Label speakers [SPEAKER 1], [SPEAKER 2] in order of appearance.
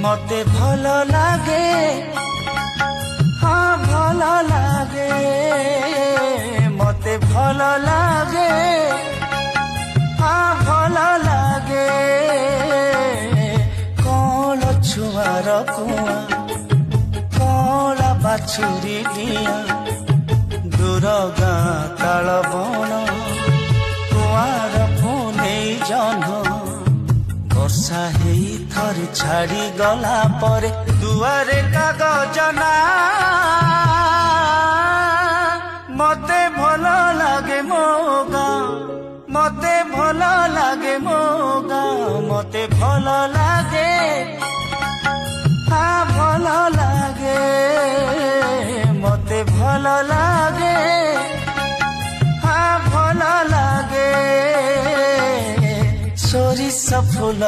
[SPEAKER 1] मते भल लागे हाँ भल लागे मते भल लागे हाँ भल लागे कौन छुआर कुआ कला बाछुरी दिया दूर गाँ ताल बण कुआर पुने जन वर्षा हेई थरे छाड़ी गला पर दुआरे कागजना मते भल लागे मो गाँ मते भल लागे मो गाँ मते भल लागे हाँ भल लागे मते भल लागे हाँ भल लागे सोरिष फूल।